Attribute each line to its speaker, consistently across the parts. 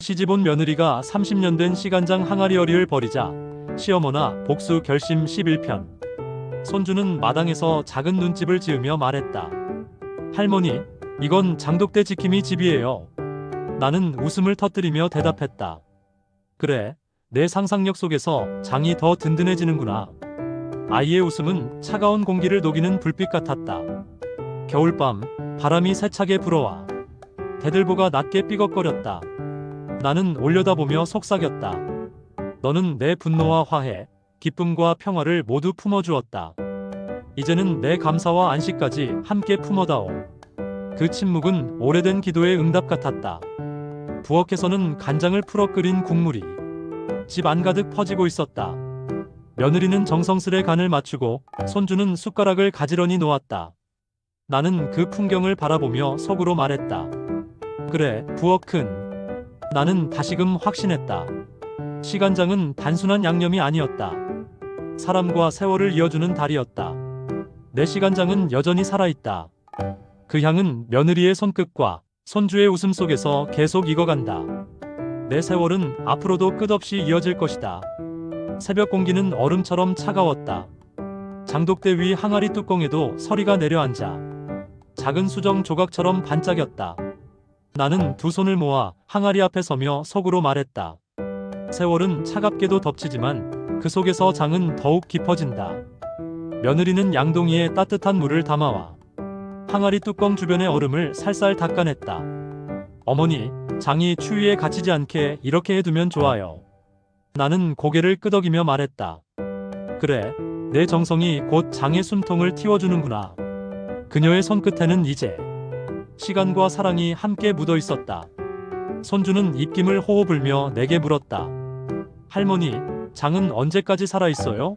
Speaker 1: 시집온 며느리가 30년 된 시간장 항아리어리를 버리자 시어머나 복수 결심 11편. 손주는 마당에서 작은 눈집을 지으며 말했다. 할머니, 이건 장독대 지킴이 집이에요. 나는 웃음을 터뜨리며 대답했다. 그래, 내 상상력 속에서 장이 더 든든해지는구나. 아이의 웃음은 차가운 공기를 녹이는 불빛 같았다. 겨울밤, 바람이 세차게 불어와 대들보가 낮게 삐걱거렸다. 나는 올려다보며 속삭였다. 너는 내 분노와 화해, 기쁨과 평화를 모두 품어주었다. 이제는 내 감사와 안식까지 함께 품어다오. 그 침묵은 오래된 기도의 응답 같았다. 부엌에서는 간장을 풀어 끓인 국물이 집 안가득 퍼지고 있었다. 며느리는 정성스레 간을 맞추고 손주는 숟가락을 가지런히 놓았다. 나는 그 풍경을 바라보며 속으로 말했다. 그래, 부엌 큰. 나는 다시금 확신했다. 시간장은 단순한 양념이 아니었다. 사람과 세월을 이어주는 달이었다. 내 시간장은 여전히 살아있다. 그 향은 며느리의 손끝과 손주의 웃음 속에서 계속 익어간다. 내 세월은 앞으로도 끝없이 이어질 것이다. 새벽 공기는 얼음처럼 차가웠다. 장독대 위 항아리 뚜껑에도 서리가 내려앉아 작은 수정 조각처럼 반짝였다. 나는 두 손을 모아 항아리 앞에 서며 속으로 말했다. 세월은 차갑게도 덮치지만 그 속에서 장은 더욱 깊어진다. 며느리는 양동이에 따뜻한 물을 담아와 항아리 뚜껑 주변의 얼음을 살살 닦아냈다. 어머니, 장이 추위에 갇히지 않게 이렇게 해두면 좋아요. 나는 고개를 끄덕이며 말했다. 그래, 내 정성이 곧 장의 숨통을 틔워주는구나. 그녀의 손끝에는 이제 시간과 사랑이 함께 묻어 있었다. 손주는 입김을 호호 불며 내게 물었다. 할머니, 장은 언제까지 살아있어요?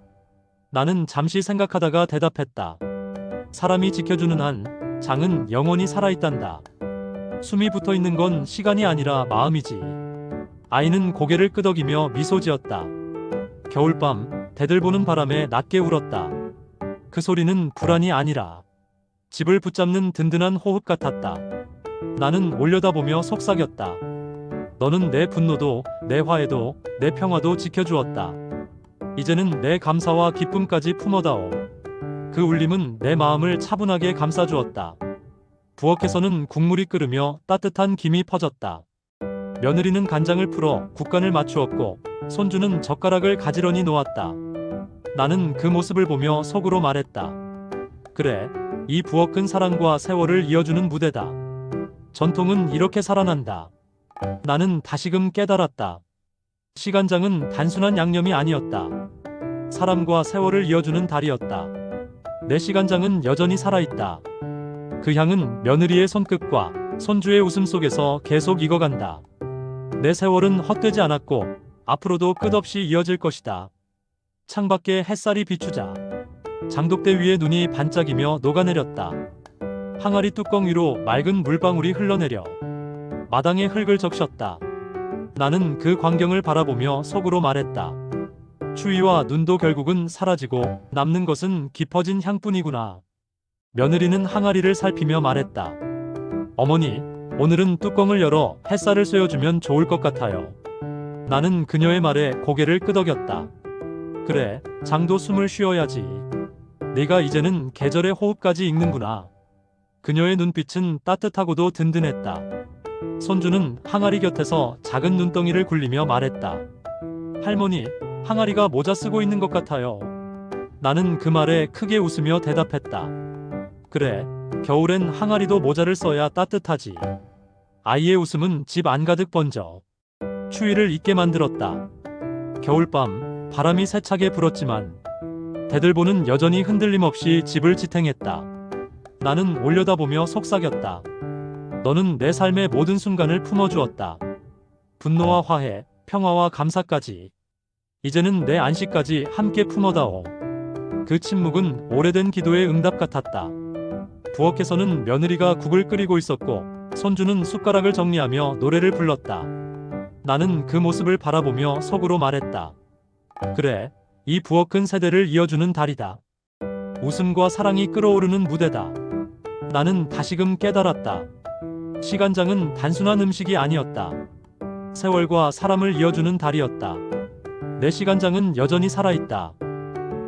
Speaker 1: 나는 잠시 생각하다가 대답했다. 사람이 지켜주는 한 장은 영원히 살아있단다. 숨이 붙어있는 건 시간이 아니라 마음이지. 아이는 고개를 끄덕이며 미소 지었다. 겨울밤, 대들보는 바람에 낮게 울었다. 그 소리는 불안이 아니라 집을 붙잡는 든든한 호흡 같았다. 나는 올려다보며 속삭였다. 너는 내 분노도, 내 화해도, 내 평화도 지켜주었다. 이제는 내 감사와 기쁨까지 품어다오. 그 울림은 내 마음을 차분하게 감싸주었다. 부엌에서는 국물이 끓으며 따뜻한 김이 퍼졌다. 며느리는 간장을 풀어 국간을 맞추었고 손주는 젓가락을 가지런히 놓았다. 나는 그 모습을 보며 속으로 말했다. 그래, 이 부엌은 사랑과 세월을 이어주는 무대다. 전통은 이렇게 살아난다. 나는 다시금 깨달았다. 시간장은 단순한 양념이 아니었다. 사람과 세월을 이어주는 달이었다. 내 시간장은 여전히 살아있다. 그 향은 며느리의 손끝과 손주의 웃음 속에서 계속 익어간다. 내 세월은 헛되지 않았고 앞으로도 끝없이 이어질 것이다. 창밖에 햇살이 비추자 장독대 위에 눈이 반짝이며 녹아내렸다. 항아리 뚜껑 위로 맑은 물방울이 흘러내려 마당의 흙을 적셨다. 나는 그 광경을 바라보며 속으로 말했다. 추위와 눈도 결국은 사라지고 남는 것은 깊어진 향뿐이구나. 며느리는 항아리를 살피며 말했다. 어머니, 오늘은 뚜껑을 열어 햇살을 쐬어주면 좋을 것 같아요. 나는 그녀의 말에 고개를 끄덕였다. 그래, 장도 숨을 쉬어야지. 네가 이제는 계절의 호흡까지 읽는구나. 그녀의 눈빛은 따뜻하고도 든든했다. 손주는 항아리 곁에서 작은 눈덩이를 굴리며 말했다. 할머니, 항아리가 모자 쓰고 있는 것 같아요. 나는 그 말에 크게 웃으며 대답했다. 그래, 겨울엔 항아리도 모자를 써야 따뜻하지. 아이의 웃음은 집 안가득 번져 추위를 잊게 만들었다. 겨울밤, 바람이 세차게 불었지만 대들보는 여전히 흔들림 없이 집을 지탱했다. 나는 올려다보며 속삭였다. 너는 내 삶의 모든 순간을 품어주었다. 분노와 화해, 평화와 감사까지. 이제는 내 안식까지 함께 품어다오. 그 침묵은 오래된 기도의 응답 같았다. 부엌에서는 며느리가 국을 끓이고 있었고 손주는 숟가락을 정리하며 노래를 불렀다. 나는 그 모습을 바라보며 속으로 말했다. 그래, 이 부엌은 세대를 이어주는 달이다. 웃음과 사랑이 끓어오르는 무대다. 나는 다시금 깨달았다. 시간장은 단순한 음식이 아니었다. 세월과 사람을 이어주는 달이었다. 내 시간장은 여전히 살아있다.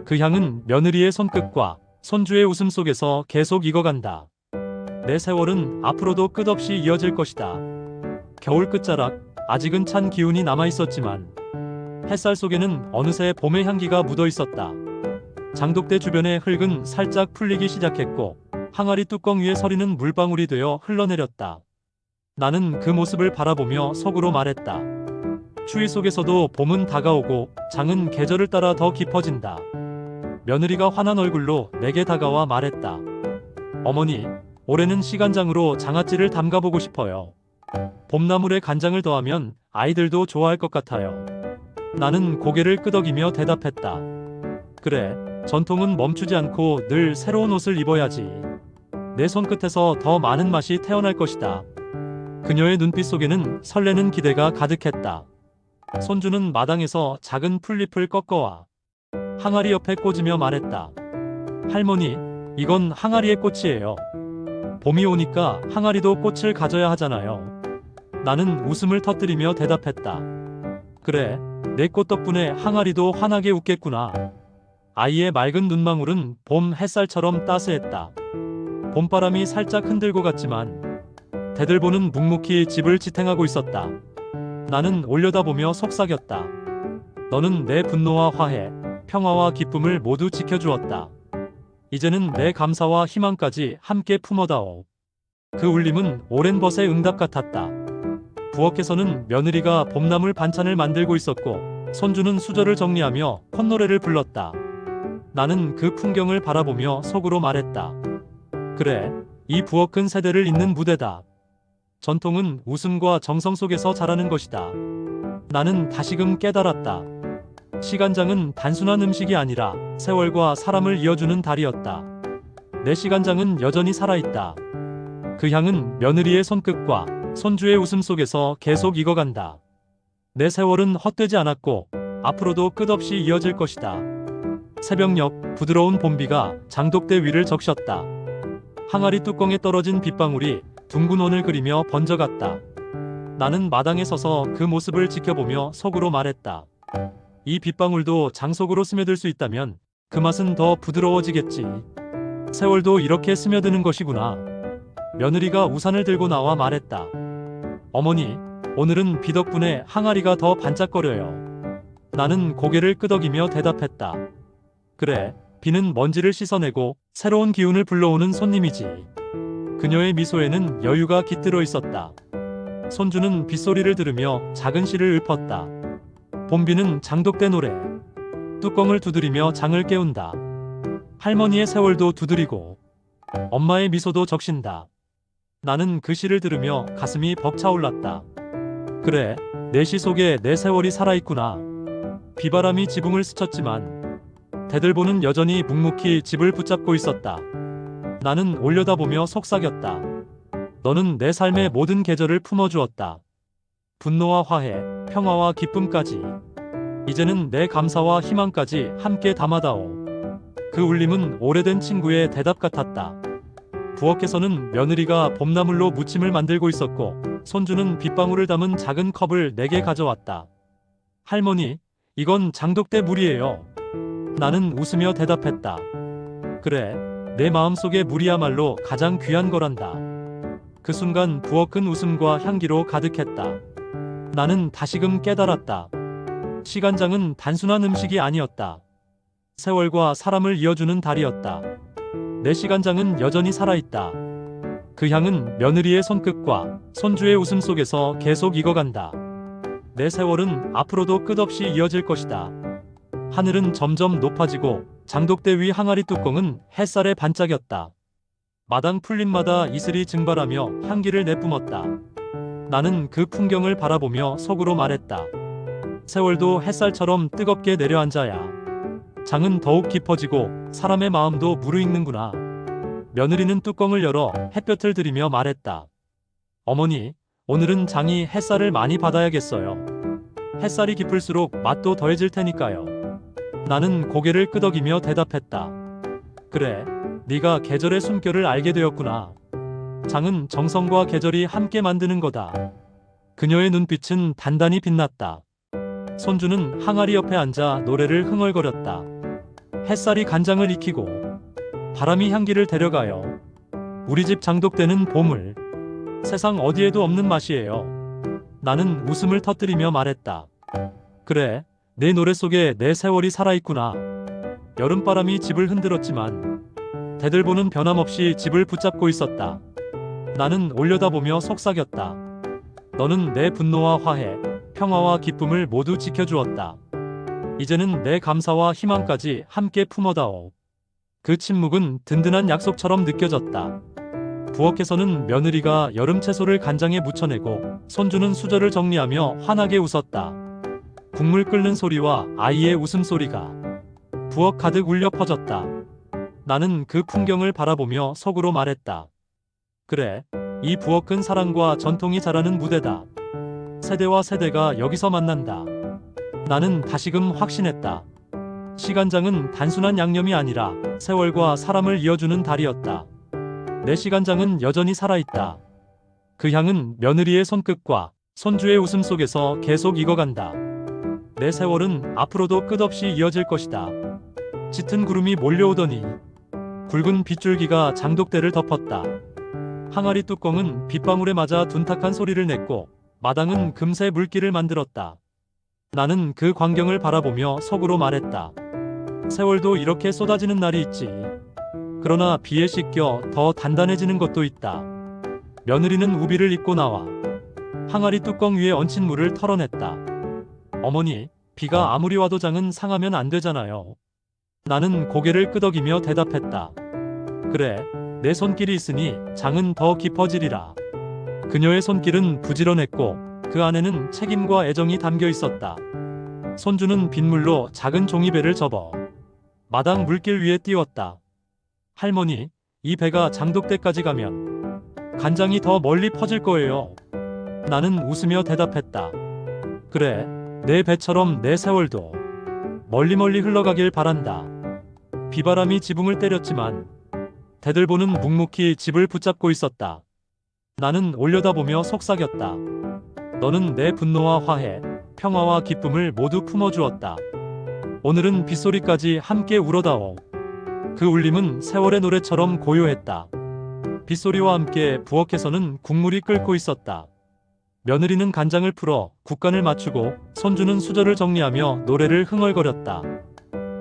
Speaker 1: 그 향은 며느리의 손끝과 손주의 웃음 속에서 계속 익어간다. 내 세월은 앞으로도 끝없이 이어질 것이다. 겨울 끝자락, 아직은 찬 기운이 남아있었지만 햇살 속에는 어느새 봄의 향기가 묻어있었다. 장독대 주변의 흙은 살짝 풀리기 시작했고 항아리 뚜껑 위에 서리는 물방울이 되어 흘러내렸다. 나는 그 모습을 바라보며 속으로 말했다. 추위 속에서도 봄은 다가오고 장은 계절을 따라 더 깊어진다. 며느리가 환한 얼굴로 내게 다가와 말했다. 어머니, 올해는 시간장으로 장아찌를 담가보고 싶어요. 봄나물에 간장을 더하면 아이들도 좋아할 것 같아요. 나는 고개를 끄덕이며 대답했다. 그래, 전통은 멈추지 않고 늘 새로운 옷을 입어야지. 내 손끝에서 더 많은 맛이 태어날 것이다. 그녀의 눈빛 속에는 설레는 기대가 가득했다. 손주는 마당에서 작은 풀잎을 꺾어와 항아리 옆에 꽂으며 말했다. 할머니, 이건 항아리의 꽃이에요. 봄이 오니까 항아리도 꽃을 가져야 하잖아요. 나는 웃음을 터뜨리며 대답했다. 그래, 내 꽃 덕분에 항아리도 환하게 웃겠구나. 아이의 맑은 눈망울은 봄 햇살처럼 따스했다. 봄바람이 살짝 흔들고 갔지만 대들보는 묵묵히 집을 지탱하고 있었다. 나는 올려다보며 속삭였다. 너는 내 분노와 화해, 평화와 기쁨을 모두 지켜주었다. 이제는 내 감사와 희망까지 함께 품어다오. 그 울림은 오랜 벗의 응답 같았다. 부엌에서는 며느리가 봄나물 반찬을 만들고 있었고 손주는 수저를 정리하며 콧노래를 불렀다. 나는 그 풍경을 바라보며 속으로 말했다. 그래, 이 부엌은 세대를 잇는 무대다. 전통은 웃음과 정성 속에서 자라는 것이다. 나는 다시금 깨달았다. 시간장은 단순한 음식이 아니라 세월과 사람을 이어주는 달이었다. 내 시간장은 여전히 살아있다. 그 향은 며느리의 손끝과 손주의 웃음 속에서 계속 익어간다. 내 세월은 헛되지 않았고 앞으로도 끝없이 이어질 것이다. 새벽녘 부드러운 봄비가 장독대 위를 적셨다. 항아리 뚜껑에 떨어진 빗방울이 둥근 원을 그리며 번져갔다. 나는 마당에 서서 그 모습을 지켜보며 속으로 말했다. 이 빗방울도 장 속으로 스며들 수 있다면 그 맛은 더 부드러워지겠지. 세월도 이렇게 스며드는 것이구나. 며느리가 우산을 들고 나와 말했다. 어머니, 오늘은 비 덕분에 항아리가 더 반짝거려요. 나는 고개를 끄덕이며 대답했다. 그래, 비는 먼지를 씻어내고 새로운 기운을 불러오는 손님이지. 그녀의 미소에는 여유가 깃들어 있었다. 손주는 빗소리를 들으며 작은 시를 읊었다. 봄비는 장독대 노래. 뚜껑을 두드리며 장을 깨운다. 할머니의 세월도 두드리고 엄마의 미소도 적신다. 나는 그 시를 들으며 가슴이 벅차올랐다. 그래, 내 시 속에 내 세월이 살아있구나. 비바람이 지붕을 스쳤지만 대들보는 여전히 묵묵히 집을 붙잡고 있었다. 나는 올려다보며 속삭였다. 너는 내 삶의 모든 계절을 품어주었다. 분노와 화해, 평화와 기쁨까지. 이제는 내 감사와 희망까지 함께 담아다오. 그 울림은 오래된 친구의 대답 같았다. 부엌에서는 며느리가 봄나물로 무침을 만들고 있었고 손주는 빗방울을 담은 작은 컵을 내게 가져왔다. 할머니, 이건 장독대 물이에요. 나는 웃으며 대답했다. 그래, 내 마음속의 물이야말로 가장 귀한 거란다. 그 순간 부엌은 웃음과 향기로 가득했다. 나는 다시금 깨달았다. 시간장은 단순한 음식이 아니었다. 세월과 사람을 이어주는 달이었다. 내 시간장은 여전히 살아있다. 그 향은 며느리의 손끝과 손주의 웃음 속에서 계속 익어간다. 내 세월은 앞으로도 끝없이 이어질 것이다. 하늘은 점점 높아지고 장독대 위 항아리 뚜껑은 햇살에 반짝였다. 마당 풀잎마다 이슬이 증발하며 향기를 내뿜었다. 나는 그 풍경을 바라보며 속으로 말했다. 세월도 햇살처럼 뜨겁게 내려앉아야 장은 더욱 깊어지고 사람의 마음도 무르익는구나. 며느리는 뚜껑을 열어 햇볕을 들이며 말했다. 어머니, 오늘은 장이 햇살을 많이 받아야겠어요. 햇살이 깊을수록 맛도 더해질 테니까요. 나는 고개를 끄덕이며 대답했다. 그래, 네가 계절의 숨결을 알게 되었구나. 장은 정성과 계절이 함께 만드는 거다. 그녀의 눈빛은 단단히 빛났다. 손주는 항아리 옆에 앉아 노래를 흥얼거렸다. 햇살이 간장을 익히고 바람이 향기를 데려가요. 우리 집 장독대는 보물. 세상 어디에도 없는 맛이에요. 나는 웃음을 터뜨리며 말했다. 그래, 내 노래 속에 내 세월이 살아있구나. 여름바람이 집을 흔들었지만 대들보는 변함없이 집을 붙잡고 있었다. 나는 올려다보며 속삭였다. 너는 내 분노와 화해, 평화와 기쁨을 모두 지켜주었다. 이제는 내 감사와 희망까지 함께 품어다오. 그 침묵은 든든한 약속처럼 느껴졌다. 부엌에서는 며느리가 여름 채소를 간장에 묻혀내고 손주는 수저를 정리하며 환하게 웃었다. 국물 끓는 소리와 아이의 웃음소리가 부엌 가득 울려 퍼졌다. 나는 그 풍경을 바라보며 속으로 말했다. 그래, 이 부엌은 사랑과 전통이 자라는 무대다. 세대와 세대가 여기서 만난다. 나는 다시금 확신했다. 시간장은 단순한 양념이 아니라 세월과 사람을 이어주는 달이었다. 내 시간장은 여전히 살아있다. 그 향은 며느리의 손끝과 손주의 웃음 속에서 계속 익어간다. 내 세월은 앞으로도 끝없이 이어질 것이다. 짙은 구름이 몰려오더니 굵은 빗줄기가 장독대를 덮었다. 항아리 뚜껑은 빗방울에 맞아 둔탁한 소리를 냈고 마당은 금세 물길을 만들었다. 나는 그 광경을 바라보며 속으로 말했다. 세월도 이렇게 쏟아지는 날이 있지. 그러나 비에 씻겨 더 단단해지는 것도 있다. 며느리는 우비를 입고 나와 항아리 뚜껑 위에 얹힌 물을 털어냈다. 어머니, 비가 아무리 와도 장은 상하면 안 되잖아요. 나는 고개를 끄덕이며 대답했다. 그래, 내 손길이 있으니 장은 더 깊어지리라. 그녀의 손길은 부지런했고 그 안에는 책임과 애정이 담겨 있었다. 손주는 빗물로 작은 종이배를 접어 마당 물길 위에 띄웠다. 할머니, 이 배가 장독대까지 가면 간장이 더 멀리 퍼질 거예요. 나는 웃으며 대답했다. 그래, 내 배처럼 내 세월도 멀리 흘러가길 바란다. 비바람이 지붕을 때렸지만 대들보는 묵묵히 집을 붙잡고 있었다. 나는 올려다보며 속삭였다. 너는 내 분노와 화해, 평화와 기쁨을 모두 품어주었다. 오늘은 빗소리까지 함께 울어다오. 그 울림은 세월의 노래처럼 고요했다. 빗소리와 함께 부엌에서는 국물이 끓고 있었다. 며느리는 간장을 풀어 국간을 맞추고 손주는 수저를 정리하며 노래를 흥얼거렸다.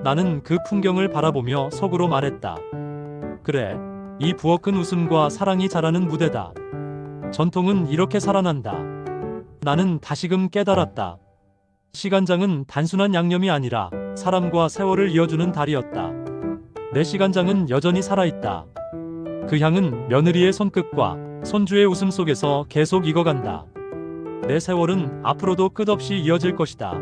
Speaker 1: 나는 그 풍경을 바라보며 속으로 말했다. 그래, 이 부엌은 웃음과 사랑이 자라는 무대다. 전통은 이렇게 살아난다. 나는 다시금 깨달았다. 시간장은 단순한 양념이 아니라 사람과 세월을 이어주는 달이었다. 내 시간장은 여전히 살아있다. 그 향은 며느리의 손끝과 손주의 웃음 속에서 계속 익어간다. 내 세월은 앞으로도 끝없이 이어질 것이다.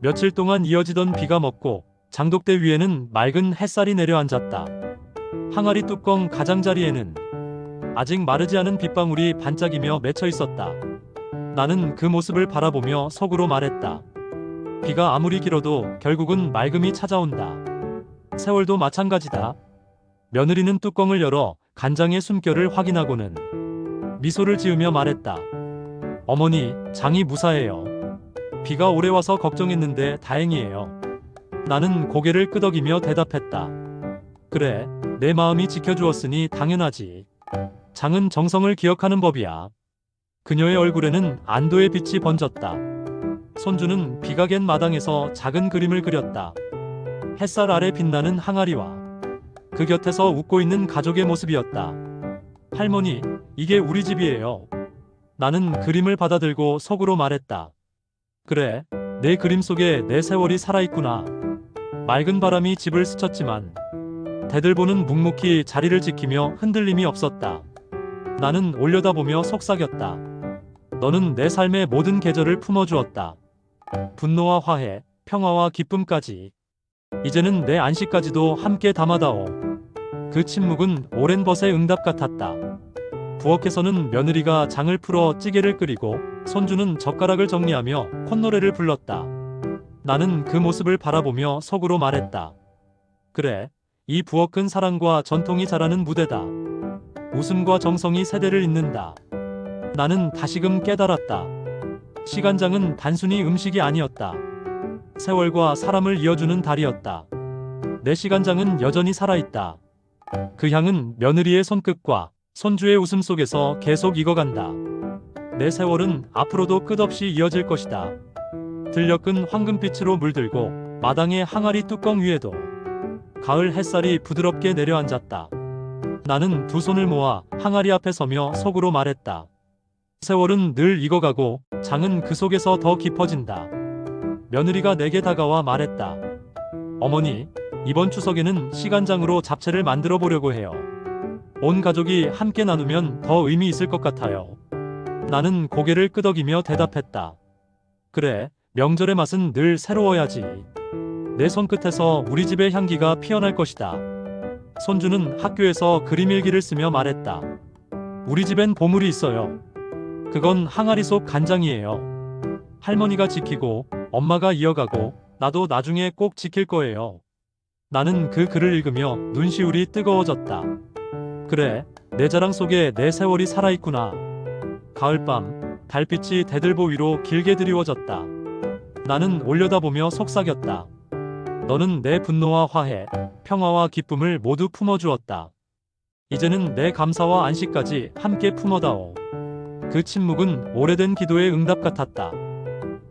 Speaker 1: 며칠 동안 이어지던 비가 멎고 장독대 위에는 맑은 햇살이 내려앉았다. 항아리 뚜껑 가장자리에는 아직 마르지 않은 빗방울이 반짝이며 맺혀 있었다. 나는 그 모습을 바라보며 속으로 말했다. 비가 아무리 길어도 결국은 맑음이 찾아온다. 세월도 마찬가지다. 며느리는 뚜껑을 열어 간장의 숨결을 확인하고는 미소를 지으며 말했다. 어머니, 장이 무사해요. 비가 오래 와서 걱정했는데 다행이에요. 나는 고개를 끄덕이며 대답했다. 그래, 내 마음이 지켜주었으니 당연하지. 장은 정성을 기억하는 법이야. 그녀의 얼굴에는 안도의 빛이 번졌다. 손주는 비가 갠 마당에서 작은 그림을 그렸다. 햇살 아래 빛나는 항아리와 그 곁에서 웃고 있는 가족의 모습이었다. 할머니, 이게 우리 집이에요. 나는 그림을 받아들고 속으로 말했다. 그래, 내 그림 속에 내 세월이 살아있구나. 맑은 바람이 집을 스쳤지만 대들보는 묵묵히 자리를 지키며 흔들림이 없었다. 나는 올려다보며 속삭였다. 너는 내 삶의 모든 계절을 품어주었다. 분노와 화해, 평화와 기쁨까지. 이제는 내 안식까지도 함께 담아다오. 그 침묵은 오랜 벗의 응답 같았다. 부엌에서는 며느리가 장을 풀어 찌개를 끓이고 손주는 젓가락을 정리하며 콧노래를 불렀다. 나는 그 모습을 바라보며 속으로 말했다. 그래, 이 부엌은 사랑과 전통이 자라는 무대다. 웃음과 정성이 세대를 잇는다. 나는 다시금 깨달았다. 시간장은 단순히 음식이 아니었다. 세월과 사람을 이어주는 달이었다. 내 시간장은 여전히 살아있다. 그 향은 며느리의 손끝과 손주의 웃음 속에서 계속 익어간다. 내 세월은 앞으로도 끝없이 이어질 것이다. 들녘은 황금빛으로 물들고 마당의 항아리 뚜껑 위에도 가을 햇살이 부드럽게 내려앉았다. 나는 두 손을 모아 항아리 앞에 서며 속으로 말했다. 세월은 늘 익어가고 장은 그 속에서 더 깊어진다. 며느리가 내게 다가와 말했다. 어머니, 이번 추석에는 시간장으로 잡채를 만들어 보려고 해요. 온 가족이 함께 나누면 더 의미 있을 것 같아요. 나는 고개를 끄덕이며 대답했다. 그래, 명절의 맛은 늘 새로워야지. 내 손끝에서 우리 집의 향기가 피어날 것이다. 손주는 학교에서 그림 일기를 쓰며 말했다. 우리 집엔 보물이 있어요. 그건 항아리 속 간장이에요. 할머니가 지키고 엄마가 이어가고 나도 나중에 꼭 지킬 거예요. 나는 그 글을 읽으며 눈시울이 뜨거워졌다. 그래, 내 자랑 속에 내 세월이 살아있구나. 가을밤, 달빛이 대들보 위로 길게 드리워졌다. 나는 올려다보며 속삭였다. 너는 내 분노와 화해, 평화와 기쁨을 모두 품어주었다. 이제는 내 감사와 안식까지 함께 품어다오. 그 침묵은 오래된 기도의 응답 같았다.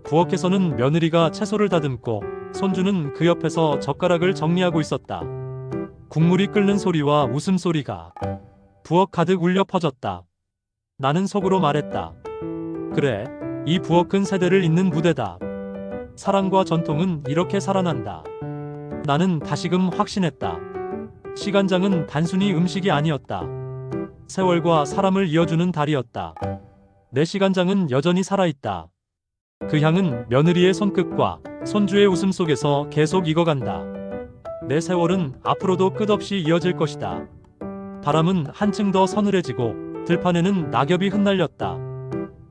Speaker 1: 부엌에서는 며느리가 채소를 다듬고 손주는 그 옆에서 젓가락을 정리하고 있었다. 국물이 끓는 소리와 웃음소리가 부엌 가득 울려 퍼졌다. 나는 속으로 말했다. 그래, 이 부엌은 세대를 잇는 무대다. 사랑과 전통은 이렇게 살아난다. 나는 다시금 확신했다. 시간장은 단순히 음식이 아니었다. 세월과 사람을 이어주는 달이었다. 내 시간장은 여전히 살아있다. 그 향은 며느리의 손끝과 손주의 웃음 속에서 계속 익어간다. 내 세월은 앞으로도 끝없이 이어질 것이다. 바람은 한층 더 서늘해지고 들판에는 낙엽이 흩날렸다.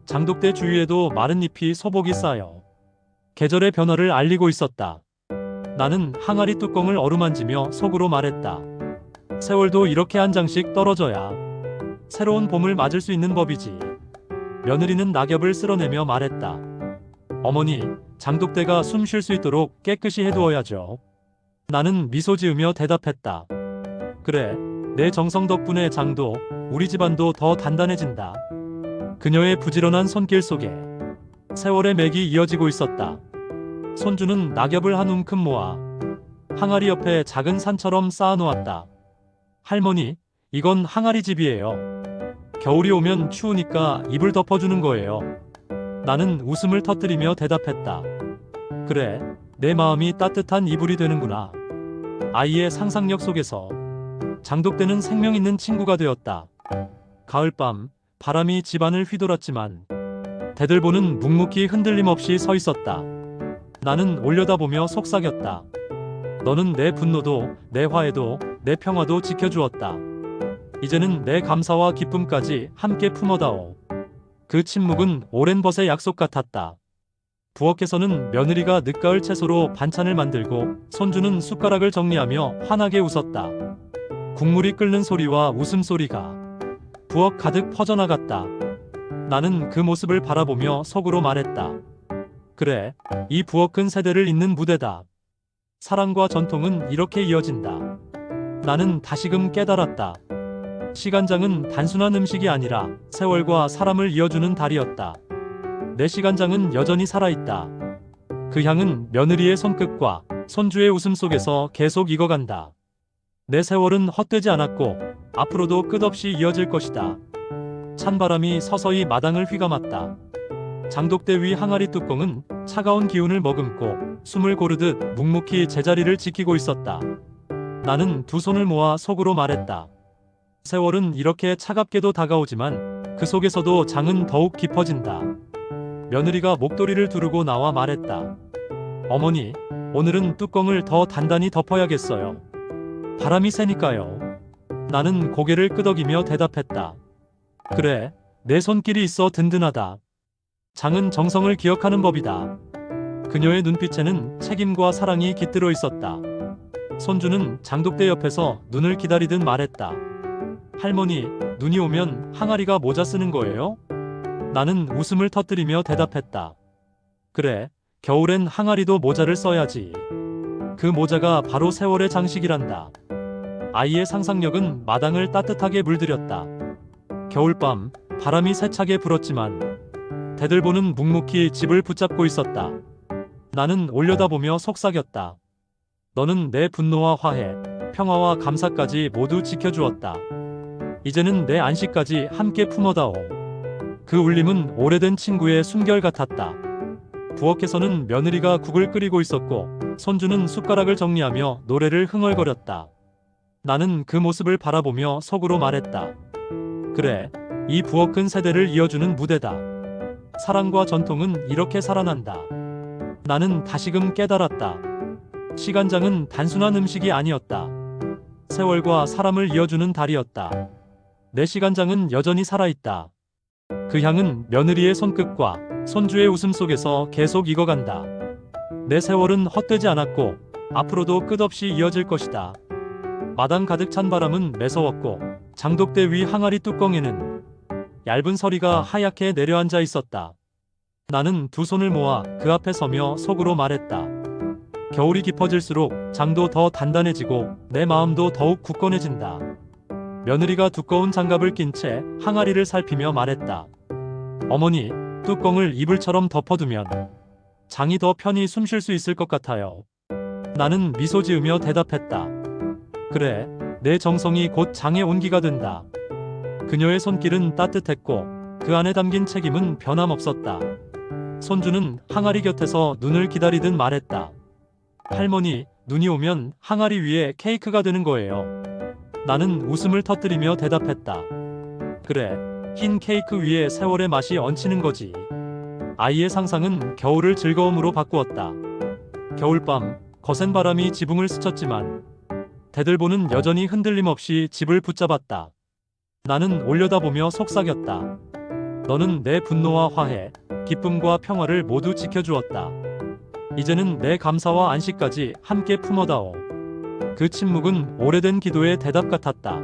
Speaker 1: 장독대 주위에도 마른 잎이 소복이 쌓여 계절의 변화를 알리고 있었다. 나는 항아리 뚜껑을 어루만지며 속으로 말했다. 세월도 이렇게 한 장씩 떨어져야 새로운 봄을 맞을 수 있는 법이지. 며느리는 낙엽을 쓸어내며 말했다. 어머니, 장독대가 숨 쉴 수 있도록 깨끗이 해두어야죠. 나는 미소 지으며 대답했다. 그래, 내 정성 덕분에 장도 우리 집안도 더 단단해진다. 그녀의 부지런한 손길 속에 세월의 맥이 이어지고 있었다. 손주는 낙엽을 한 움큼 모아 항아리 옆에 작은 산처럼 쌓아놓았다. 할머니, 이건 항아리 집이에요. 겨울이 오면 추우니까 이불 덮어주는 거예요. 나는 웃음을 터뜨리며 대답했다. 그래, 내 마음이 따뜻한 이불이 되는구나. 아이의 상상력 속에서 장독대는 생명 있는 친구가 되었다. 가을밤, 바람이 집안을 휘돌았지만 대들보는 묵묵히 흔들림 없이 서 있었다. 나는 올려다보며 속삭였다. 너는 내 분노도, 내 화해도, 내 평화도 지켜주었다. 이제는 내 감사와 기쁨까지 함께 품어다오. 그 침묵은 오랜 벗의 약속 같았다. 부엌에서는 며느리가 늦가을 채소로 반찬을 만들고 손주는 숟가락을 정리하며 환하게 웃었다. 국물이 끓는 소리와 웃음소리가 부엌 가득 퍼져나갔다. 나는 그 모습을 바라보며 속으로 말했다. 그래, 이 부엌은 세대를 잇는 무대다. 사랑과 전통은 이렇게 이어진다. 나는 다시금 깨달았다. 시간장은 단순한 음식이 아니라 세월과 사람을 이어주는 달이었다. 내 시간장은 여전히 살아있다. 그 향은 며느리의 손끝과 손주의 웃음 속에서 계속 익어간다. 내 세월은 헛되지 않았고 앞으로도 끝없이 이어질 것이다. 찬바람이 서서히 마당을 휘감았다. 장독대 위 항아리 뚜껑은 차가운 기운을 머금고 숨을 고르듯 묵묵히 제자리를 지키고 있었다. 나는 두 손을 모아 속으로 말했다. 세월은 이렇게 차갑게도 다가오지만 그 속에서도 장은 더욱 깊어진다. 며느리가 목도리를 두르고 나와 말했다. 어머니, 오늘은 뚜껑을 더 단단히 덮어야겠어요. 바람이 세니까요. 나는 고개를 끄덕이며 대답했다. 그래, 내 손길이 있어 든든하다. 장은 정성을 기억하는 법이다. 그녀의 눈빛에는 책임과 사랑이 깃들어 있었다. 손주는 장독대 옆에서 눈을 기다리듯 말했다. 할머니, 눈이 오면 항아리가 모자 쓰는 거예요? 나는 웃음을 터뜨리며 대답했다. 그래, 겨울엔 항아리도 모자를 써야지. 그 모자가 바로 세월의 장식이란다. 아이의 상상력은 마당을 따뜻하게 물들였다. 겨울밤, 바람이 세차게 불었지만 대들보는 묵묵히 집을 붙잡고 있었다. 나는 올려다보며 속삭였다. 너는 내 분노와 화해, 평화와 감사까지 모두 지켜주었다. 이제는 내 안식까지 함께 품어다오. 그 울림은 오래된 친구의 숨결 같았다. 부엌에서는 며느리가 국을 끓이고 있었고 손주는 숟가락을 정리하며 노래를 흥얼거렸다. 나는 그 모습을 바라보며 속으로 말했다. 그래, 이 부엌은 세대를 이어주는 무대다. 사랑과 전통은 이렇게 살아난다. 나는 다시금 깨달았다. 시간장은 단순한 음식이 아니었다. 세월과 사람을 이어주는 달이었다. 내 시간장은 여전히 살아있다. 그 향은 며느리의 손끝과 손주의 웃음 속에서 계속 익어간다. 내 세월은 헛되지 않았고 앞으로도 끝없이 이어질 것이다. 마당 가득 찬 바람은 매서웠고 장독대 위 항아리 뚜껑에는 얇은 서리가 하얗게 내려앉아 있었다. 나는 두 손을 모아 그 앞에 서며 속으로 말했다. 겨울이 깊어질수록 장도 더 단단해지고 내 마음도 더욱 굳건해진다. 며느리가 두꺼운 장갑을 낀 채 항아리를 살피며 말했다. 어머니, 뚜껑을 이불처럼 덮어두면 장이 더 편히 숨 쉴 수 있을 것 같아요. 나는 미소 지으며 대답했다. 그래, 내 정성이 곧 장의 온기가 된다. 그녀의 손길은 따뜻했고 그 안에 담긴 책임은 변함없었다. 손주는 항아리 곁에서 눈을 기다리듯 말했다. 할머니, 눈이 오면 항아리 위에 케이크가 되는 거예요. 나는 웃음을 터뜨리며 대답했다. 그래, 흰 케이크 위에 세월의 맛이 얹히는 거지. 아이의 상상은 겨울을 즐거움으로 바꾸었다. 겨울밤, 거센 바람이 지붕을 스쳤지만 대들보는 여전히 흔들림 없이 집을 붙잡았다. 나는 올려다보며 속삭였다. 너는 내 분노와 화해, 기쁨과 평화를 모두 지켜주었다. 이제는 내 감사와 안식까지 함께 품어다오. 그 침묵은 오래된 기도의 대답 같았다.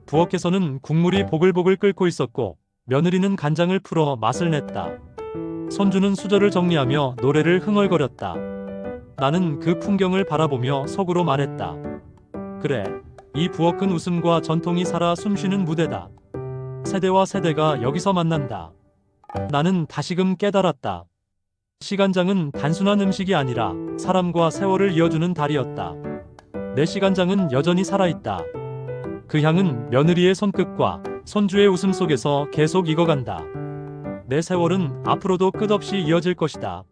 Speaker 1: 부엌에서는 국물이 보글보글 끓고 있었고 며느리는 간장을 풀어 맛을 냈다. 손주는 수저를 정리하며 노래를 흥얼거렸다. 나는 그 풍경을 바라보며 속으로 말했다. 그래, 이 부엌은 웃음과 전통이 살아 숨쉬는 무대다. 세대와 세대가 여기서 만난다. 나는 다시금 깨달았다. 시간장은 단순한 음식이 아니라 사람과 세월을 이어주는 달이었다. 내 시간장은 여전히 살아있다. 그 향은 며느리의 손끝과 손주의 웃음 속에서 계속 익어간다. 내 세월은 앞으로도 끝없이 이어질 것이다.